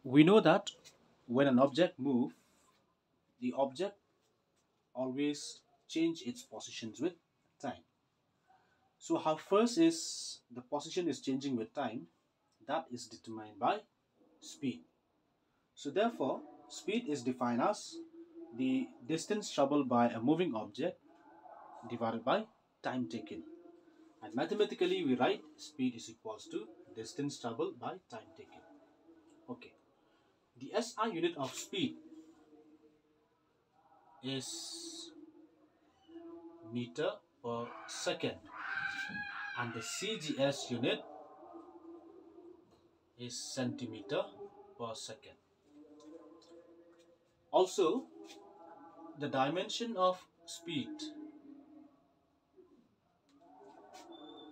We know that when an object moves, the object always change its positions with time. So how first is the position is changing with time, that is determined by speed. So therefore, speed is defined as the distance traveled by a moving object divided by time taken. And mathematically we write speed is equals to distance traveled by time taken. Okay. The SI unit of speed is meter per second and the CGS unit is centimeter per second. Also, the dimension of speed,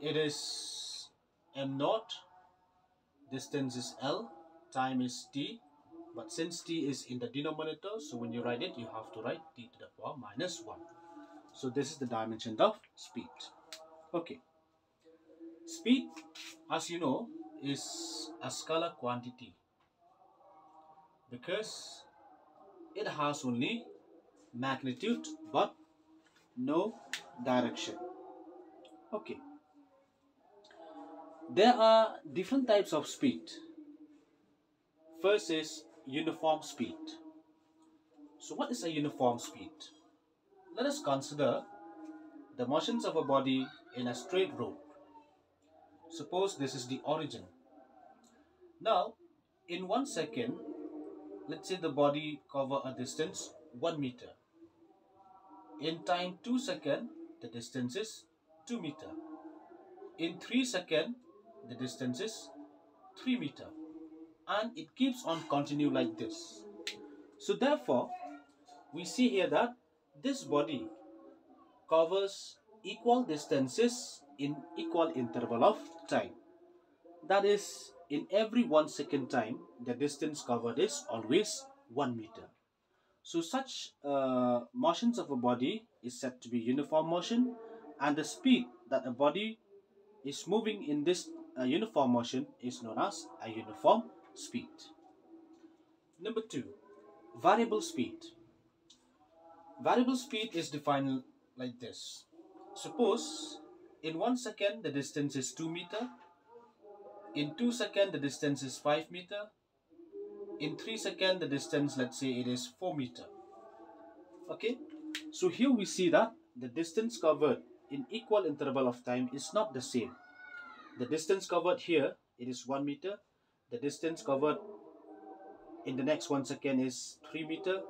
it is m naught, distance is L, time is t, but since t is in the denominator, so when you write it, you have to write t to the power minus 1. So this is the dimension of speed. Okay. Speed, as you know, is a scalar quantity because it has only magnitude but no direction. Okay. There are different types of speed. First is uniform speed. So what is a uniform speed? Let us consider the motions of a body in a straight road. Suppose this is the origin. Now, in 1 second, let's say the body cover a distance 1 meter. In time 2 seconds, the distance is 2 meter. In 3 seconds, the distance is 3 meter. And it keeps on continue like this. So therefore, we see here that this body covers equal distances in equal interval of time. That is, in every 1 second time, the distance covered is always 1 meter. So such motions of a body is said to be uniform motion, and the speed that a body is moving in this uniform motion is known as a uniform speed. Number 2, variable speed. Variable speed is defined like this. Suppose in 1 second the distance is 2 meter, in 2 seconds the distance is 5 meter, in 3 seconds the distance, let's say it is 4 meter. Okay, so here we see that the distance covered in equal interval of time is not the same. The distance covered here, it is 1 meter. The distance covered in the next 1 second is 3 meter.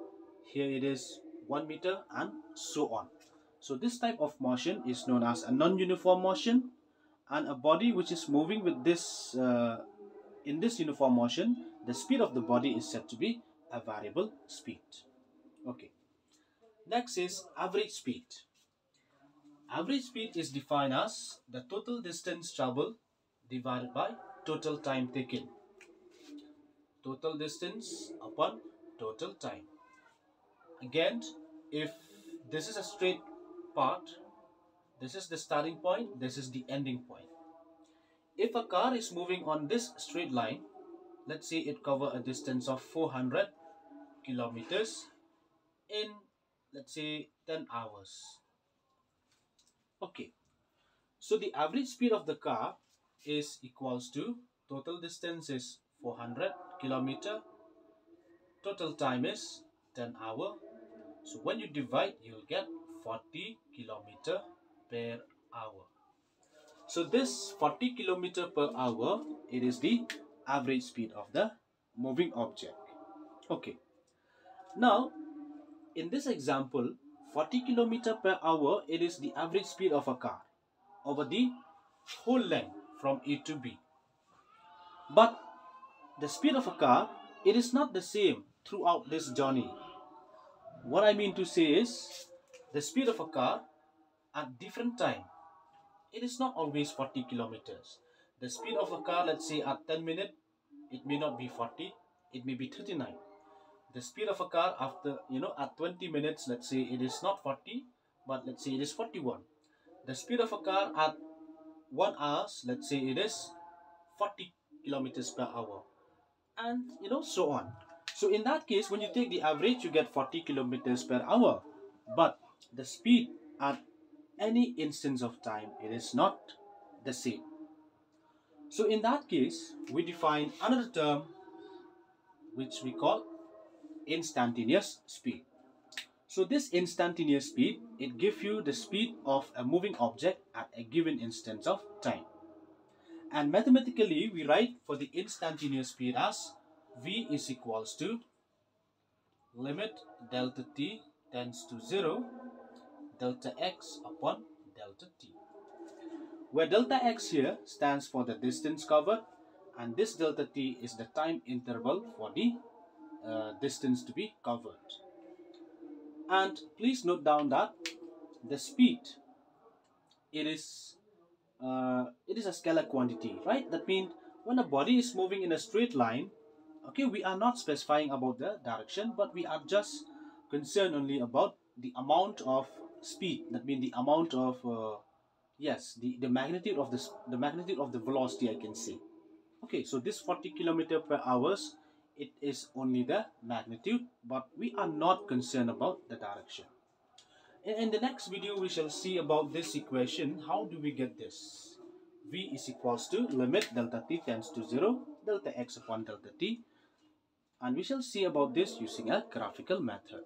Here it is 1 meter and so on. So this type of motion is known as a non-uniform motion, and a body which is moving with this in this uniform motion, the speed of the body is said to be a variable speed. Okay. Next is average speed. Average speed is defined as the total distance traveled divided by total time taken. Total distance upon total time. Again, if this is a straight path, this is the starting point, this is the ending point. If a car is moving on this straight line, let's say it covers a distance of 400 kilometers in, let's say, 10 hours. Okay, so the average speed of the car is equals to total distance is 400 kilometer, total time is 10 hour. So when you divide, you'll get 40 kilometer per hour. So this 40 kilometer per hour, it is the average speed of the moving object. Okay. Now, in this example, 40 kilometer per hour, it is the average speed of a car over the whole length from A to B. But the speed of a car, it is not the same throughout this journey. What I mean to say is, the speed of a car at different time, it is not always 40 kilometers. The speed of a car, let's say at 10 minutes, it may not be 40, it may be 39. The speed of a car after, at 20 minutes, let's say it is not 40, but let's say it is 41. The speed of a car at 1 hour, let's say it is 40 kilometers per hour. and so on. So in that case, when you take the average, you get 40 kilometers per hour. But the speed at any instance of time, it is not the same. So in that case, we define another term which we call instantaneous speed. So this instantaneous speed, it gives you the speed of a moving object at a given instance of time. And mathematically, we write for the instantaneous speed as v is equals to limit delta t tends to 0 delta x upon delta t, where delta x here stands for the distance covered, and this delta t is the time interval for the distance to be covered. And please note down that the speed, it is a scalar quantity, right? That means when a body is moving in a straight line, okay, we are not specifying about the direction, but we are just concerned only about the amount of speed. That means the amount of yes, the magnitude of the magnitude of the velocity, I can say. Okay, so this 40 kilometer per hours, it is only the magnitude, but we are not concerned about the direction. In the next video, we shall see about this equation. How do we get this? V is equals to limit delta t tends to 0 delta x upon delta t, and we shall see about this using a graphical method.